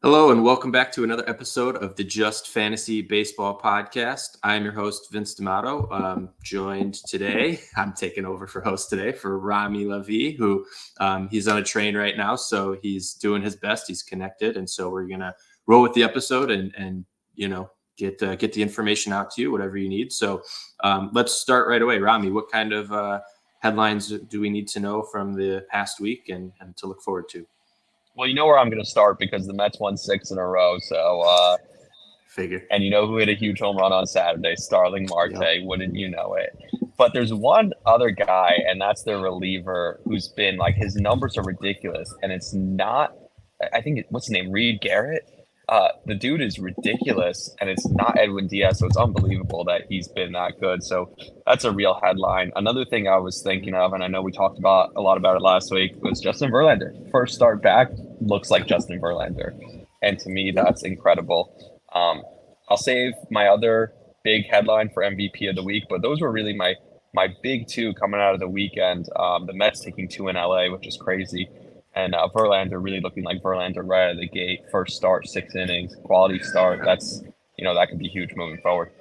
Hello and welcome back to another episode of the Just Fantasy Baseball Podcast. I'm your host, Vince D'Amato. Joined today, I'm taking over for host today for Rami Lavi, who he's on a train right now, so he's doing his best. He's connected, and so we're gonna roll with the episode and get the information out to you, whatever you need. So let's start right away. Rami, what kind of headlines do we need to know from the past week and to look forward to? Well, you know where I'm going to start because the Mets won 6 in a row. So, Figure. and you know who hit a huge home run on Saturday? Starling Marte. Yep. Wouldn't you know it? But there's one other guy, and that's their reliever, who's been like his numbers are ridiculous, and it's not. I think what's his name? Reed Garrett. The dude is ridiculous, and it's not Edwin Diaz, so it's unbelievable that he's been that good. So that's a real headline. Another thing I was thinking of, and I know we talked about a lot about it last week, was Justin Verlander. First start back, looks like Justin Verlander, and to me, that's incredible. I'll save my other big headline for MVP of the week, but those were really my big two coming out of the weekend. The Mets taking 2 in LA, which is crazy. And Verlander really looking like Verlander right out of the gate. First start, 6 innings, quality start. That's, that could be huge moving forward.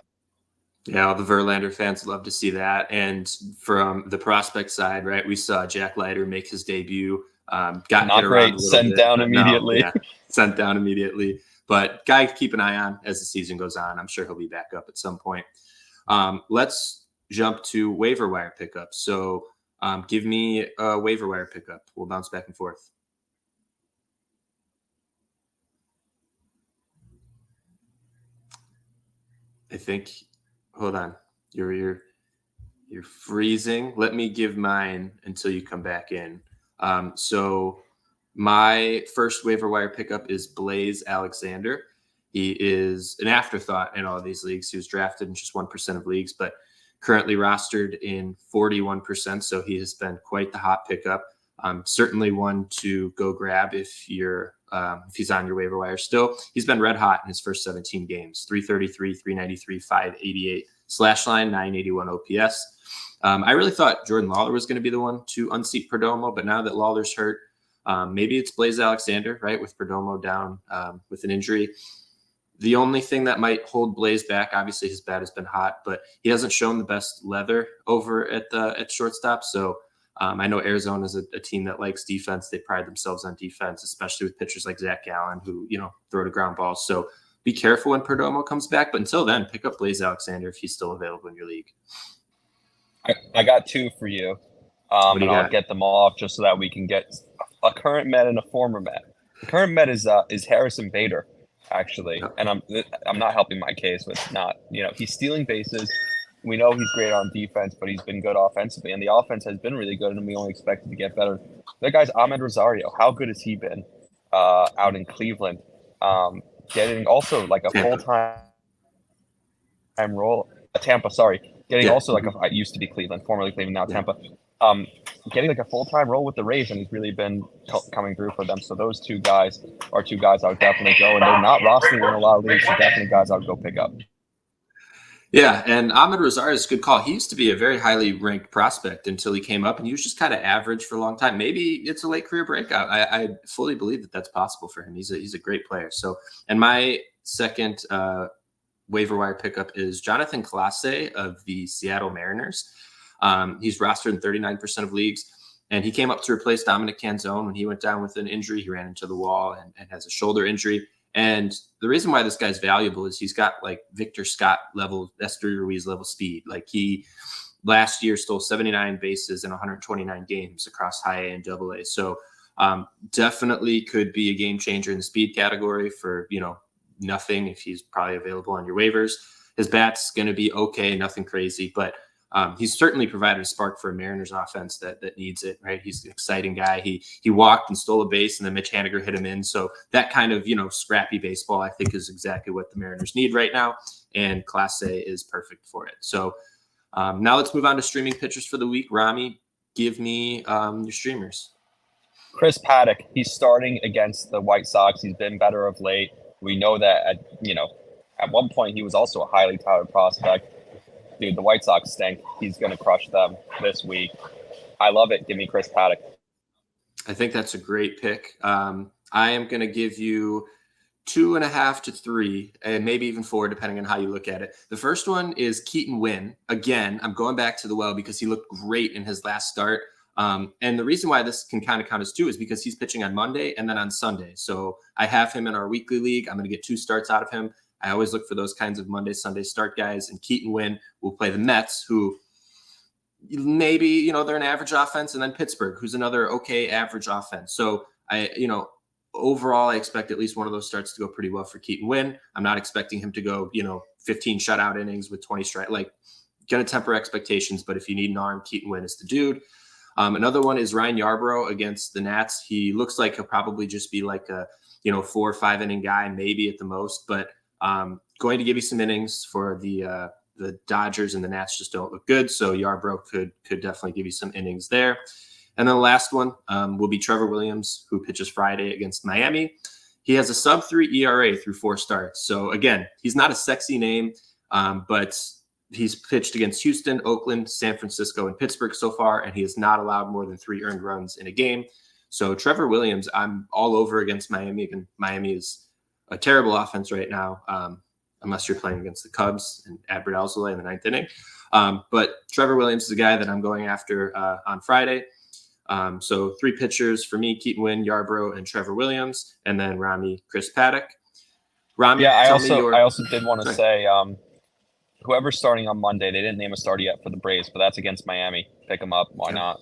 Yeah, all the Verlander fans love to see that. And from the prospect side, right, we saw Jack Leiter make his debut. Got not hit around great. a little Sent bit, down immediately. Sent down immediately. But guy to keep an eye on as the season goes on. I'm sure he'll be back up at some point. Let's jump to waiver wire pickups. So give me a waiver wire pickup. We'll bounce back and forth. I think. Hold on. You're freezing. Let me give mine until you come back in. So my first waiver wire pickup is Blaze Alexander. He is an afterthought in all of these leagues. He was drafted in just 1% of leagues, but currently rostered in 41%. So he has been quite the hot pickup. Certainly one to go grab if he's on your waiver wire still. He's been red hot in his first 17 games, 333, 393, 588 slash line, 981 OPS. I really thought Jordan Lawler was going to be the one to unseat Perdomo, but now that Lawler's hurt, maybe it's Blaze Alexander, right, with Perdomo down with an injury. The only thing that might hold Blaze back, obviously his bat has been hot, but he hasn't shown the best leather over at shortstop. So I know Arizona is a team that likes defense. They pride themselves on defense, especially with pitchers like Zach Gallen who, throw to ground balls. So be careful when Perdomo comes back. But until then, pick up Blaze Alexander if he's still available in your league. I got 2 for you. And I'll get them off just so that we can get a current Met and a former Met. The current Met is Harrison Bader, actually. And I'm not helping my case with not, he's stealing bases. We know he's great on defense, but he's been good offensively, and the offense has been really good, and we only expect it to get better. That guy's Amed Rosario. How good has he been out in Cleveland? Getting also like a full-time role. Tampa, sorry. Getting also like it used to be Cleveland, formerly Cleveland, now Tampa. Getting like a full-time role with the Rays, and he's really been coming through for them. So those 2 guys are 2 guys I would definitely go, and they're not rostered in a lot of leagues, so definitely guys I would go pick up. Yeah, and Amed Rosario is a good call. He used to be a very highly ranked prospect until he came up, and he was just kind of average for a long time. Maybe it's a late career breakout. I fully believe that that's possible for him. He's a great player. So, and my second waiver wire pickup is Jonathan Clase of the Seattle Mariners. He's rostered in 39% of leagues, and he came up to replace Dominic Canzone when he went down with an injury. He ran into the wall and has a shoulder injury. And the reason why this guy's valuable is he's got like Victor Scott level, Esteury Ruiz level speed. Like he last year stole 79 bases in 129 games across high A and double A. So definitely could be a game changer in the speed category for, nothing if he's probably available on your waivers. His bat's going to be okay, nothing crazy, but he's certainly provided a spark for a Mariners offense that needs it, right? He's an exciting guy. He walked and stole a base, and then Mitch Haniger hit him in. So that kind of, scrappy baseball, I think, is exactly what the Mariners need right now, and Clase is perfect for it. So now let's move on to streaming pitchers for the week. Rami, give me your streamers. Chris Paddock, he's starting against the White Sox. He's been better of late. We know that, at one point he was also a highly touted prospect. Dude, the White Sox stink. He's going to crush them this week. I love it. Give me Chris Paddock. I think that's a great pick. I am going to give you 2.5 to 3, and maybe even 4, depending on how you look at it. The first one is Keaton Wynn. Again, I'm going back to the well because he looked great in his last start. And the reason why this can kind of count as 2 is because he's pitching on Monday and then on Sunday. So I have him in our weekly league. I'm going to get 2 starts out of him. I always look for those kinds of Monday, Sunday start guys. And Keaton Wynn will play the Mets, who maybe, they're an average offense, and then Pittsburgh, who's another okay average offense. So overall, I expect at least one of those starts to go pretty well for Keaton Wynn. I'm not expecting him to go, 15 shutout innings with 20 strike. Like, going to temper expectations, but if you need an arm, Keaton Wynn is the dude. Another one is Ryan Yarbrough against the Nats. He looks like he'll probably just be like a, 4 or 5 inning guy, maybe at the most, but going to give you some innings for the Dodgers, and the Nats just don't look good. So Yarbrough could definitely give you some innings there. And then the last one will be Trevor Williams, who pitches Friday against Miami. He has a sub-3 ERA through 4 starts. So again, he's not a sexy name, but he's pitched against Houston, Oakland, San Francisco, and Pittsburgh so far, and he has not allowed more than 3 earned runs in a game. So Trevor Williams, I'm all over against Miami. And Miami is a terrible offense right now, unless you're playing against the Cubs and Adbert Alzolay in the 9th inning. But Trevor Williams is a guy that I'm going after on Friday. So 3 pitchers for me: Keaton Wynn, Yarbrough, and Trevor Williams, and then Rami, Chris Paddock. Rami, yeah, I also did want to say, whoever's starting on Monday, they didn't name a starter yet for the Braves, but that's against Miami. Pick them up. Why not?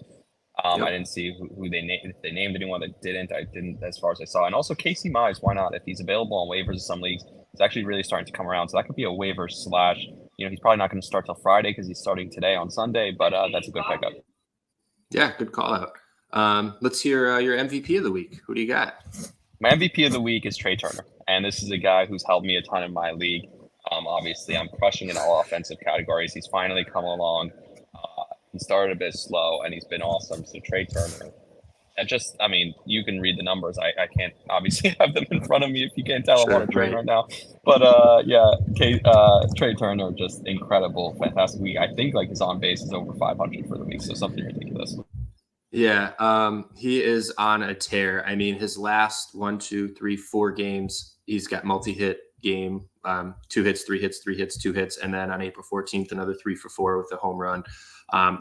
I didn't see who they named. If they named anyone that didn't, I didn't, as far as I saw. And also Casey Mize, why not? If he's available on waivers in some leagues, it's actually really starting to come around. So that could be a waiver / he's probably not going to start till Friday because he's starting today on Sunday, but that's a good pickup. Yeah, good call out. Let's hear your MVP of the week. Who do you got? My MVP of the week is Trey Turner, and this is a guy who's helped me a ton in my league. Obviously, I'm crushing in all offensive categories. He's finally come along. He started a bit slow, and he's been awesome. So Trey Turner, and you can read the numbers. I can't obviously have them in front of me if you can't tell. I'm on a train right now. But Trey Turner, just incredible, fantastic week. I think his on base is over 500 for the week, so something ridiculous. Yeah, he is on a tear. I mean, his last 1, 2, 3, 4 games, he's got multi-hit game, 2 hits, 3 hits, 3 hits, 2 hits, and then on April 14th, another 3 for 4 with a home run.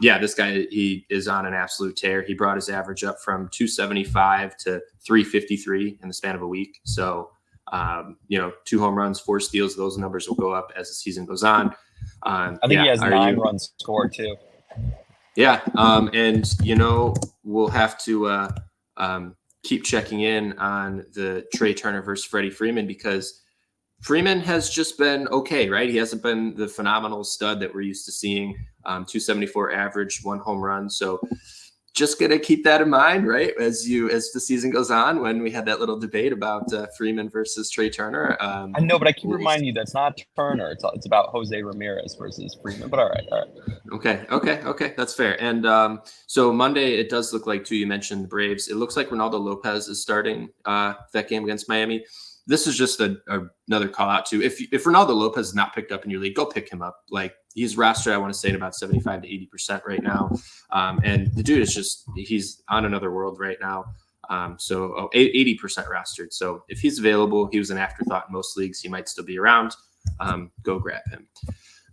This guy, he is on an absolute tear. He brought his average up from 275 to 353 in the span of a week. So, 2 home runs, 4 steals, those numbers will go up as the season goes on. I think he has 9 runs scored too. Yeah. And, we'll have to keep checking in on the Trey Turner versus Freddie Freeman, because Freeman has just been okay, right? He hasn't been the phenomenal stud that we're used to seeing. 274 average, 1 home run. So just going to keep that in mind, right? As the season goes on, when we had that little debate about Freeman versus Trey Turner. I know, but I keep reminding you that's not Turner. It's about Jose Ramirez versus Freeman. But all right. Okay. That's fair. And so Monday, it does look like, too, you mentioned the Braves. It looks like Ronaldo Lopez is starting that game against Miami. This is just another call out too. If Ronaldo Lopez is not picked up in your league, go pick him up. He's rostered, I want to say, at about 75 to 80% right now. And the dude is he's on another world right now. 80% rostered. So if he's available, he was an afterthought in most leagues. He might still be around. Go grab him.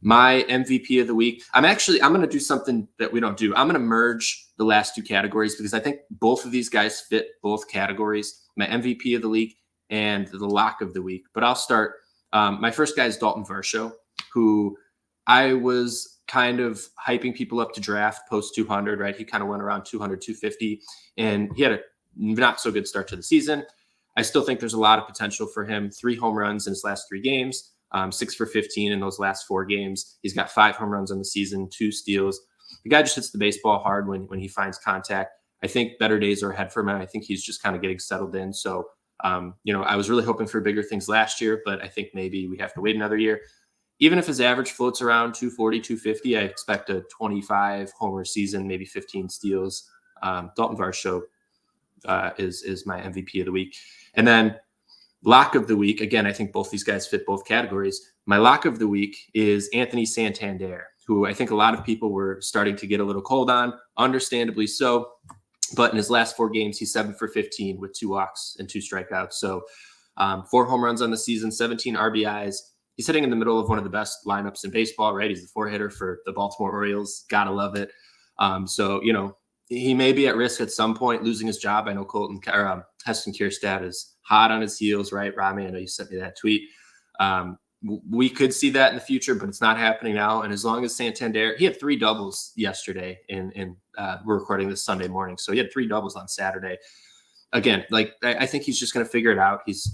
My MVP of the week, I'm going to do something that we don't do. I'm going to merge the last 2 categories because I think both of these guys fit both categories. My MVP of the week and the lock of the week. But I'll start. My first guy is Dalton Varsho, who I was kind of hyping people up to draft post 200, right? He kind of went around 200, 250, and he had a not so good start to the season. I still think there's a lot of potential for him. 3 home runs in his last 3 games, 6 for 15 in those last 4 games. He's got 5 home runs on the season, 2 steals. The guy just hits the baseball hard when he finds contact. I think better days are ahead for him. I think he's just kind of getting settled in. So, I was really hoping for bigger things last year, but I think maybe we have to wait another year. Even if his average floats around 240, 250, I expect a 25 homer season, maybe 15 steals. Dalton Varsho is my MVP of the week. And then lock of the week, again, I think both these guys fit both categories. My lock of the week is Anthony Santander, who I think a lot of people were starting to get a little cold on, understandably so. But in his last 4 games, he's 7 for 15 with 2 walks and 2 strikeouts. So 4 home runs on the season, 17 RBIs. He's hitting in the middle of one of the best lineups in baseball, right? He's the 4-hitter for the Baltimore Orioles. Gotta love it. So, he may be at risk at some point losing his job. I know Heston Kjerstad is hot on his heels, right? Rami, I know you sent me that tweet. We could see that in the future, but it's not happening now. And as long as Santander, he had 3 doubles yesterday we're recording this Sunday morning. So he had 3 doubles on Saturday. Again, I think he's just going to figure it out. He's,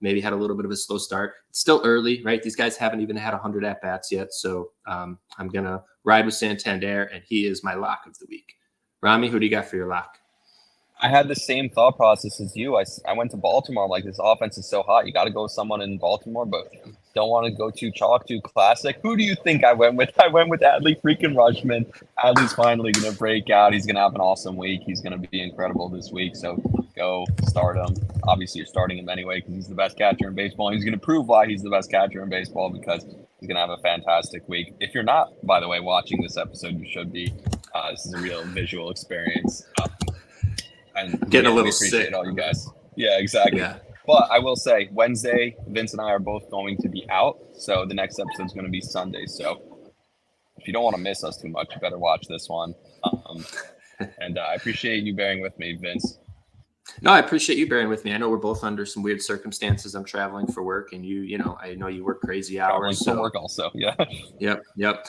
maybe had a little bit of a slow start. It's still early, right? These guys haven't even had 100 at-bats yet. So I'm going to ride with Santander, and he is my lock of the week. Rami, who do you got for your lock? I had the same thought process as you. I went to Baltimore. I'm like, this offense is so hot. You got to go with someone in Baltimore, but don't want to go too chalk, too classic. Who do you think I went with? I went with Adley freaking Rushman. Adley's finally going to break out. He's going to have an awesome week. He's going to be incredible this week. So go start him. Obviously, you're starting him anyway because he's the best catcher in baseball. He's going to prove why he's the best catcher in baseball because he's going to have a fantastic week. If you're not, by the way, watching this episode, you should be. This is a real visual experience. And getting a little appreciate sick. All you guys. Yeah, exactly. Yeah. But I will say Wednesday, Vince and I are both going to be out. So the next episode is going to be Sunday. So if you don't want to miss us too much, you better watch this one. And I appreciate you bearing with me, Vince. No, I appreciate you bearing with me. I know we're both under some weird circumstances. I'm traveling for work, and I know you work crazy hours. Traveling for work also, yeah. Yep.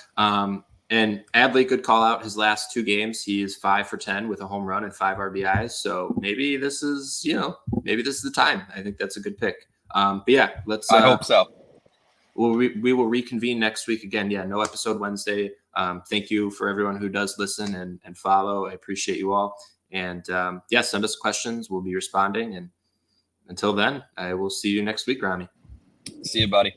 And Adley could call out his last 2 games. He is 5 for 10 with a home run and 5 RBIs. So maybe this is the time. I think that's a good pick. But yeah, let's. I hope so. We will reconvene next week again. Yeah, no episode Wednesday. Thank you for everyone who does listen and follow. I appreciate you all. And send us questions. We'll be responding. And until then, I will see you next week, Rami. See you, buddy.